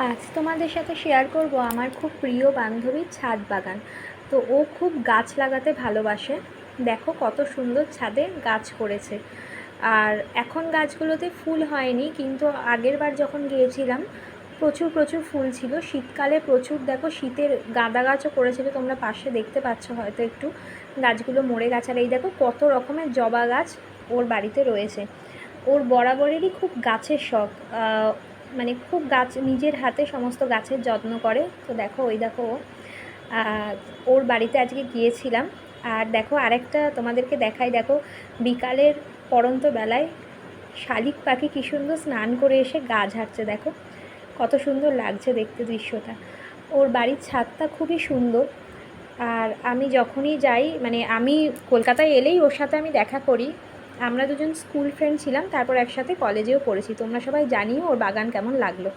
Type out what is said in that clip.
আজ তোমাদের সাথে শেয়ার করব আমার খুব প্রিয় বান্ধবীর ছাদ বাগান। তো ও খুব গাছ লাগাতে ভালোবাসে। দেখো কত সুন্দর ছাদে গাছ করেছে। আর এখন গাছগুলোতে ফুল হয়নি, কিন্তু আগের বার যখন গিয়েছিলাম প্রচুর প্রচুর ফুল ছিল। শীতকালে প্রচুর, দেখো শীতের গাঁদা গাছও করেছিল, তোমরা পাশে দেখতে পাচ্ছ হয়তো একটু। গাছগুলো মরে গেছে। আর এই দেখো কত রকমের জবা গাছ ওর বাড়িতে রয়েছে। ওর বরাবরেরই খুব গাছের শখ। মানে খুব গাছ, নিজের হাতে সমস্ত গাছের যত্ন করে। তো দেখো ওই দেখো ওর বাড়িতে আজকে গিয়েছিলাম। আর দেখো আরেকটা তোমাদেরকে দেখাই, দেখো বিকালের পড়ন্ত বেলায় শালিক পাখি কী সুন্দর স্নান করে এসে গা ঝাড়ছে। দেখো কত সুন্দর লাগছে দেখতে দৃশ্যটা। ওর বাড়ির ছাদটা খুবই সুন্দর। আর আমি যখনই যাই, মানে আমি কলকাতায় এলেই ওর সাথে আমি দেখা করি। আমরা দুজন স্কুল ফ্রেন্ড ছিলাম, তারপর একসাথে কলেজেও পড়েছি। তোমরা সবাই জানিও ওর বাগান কেমন লাগলো।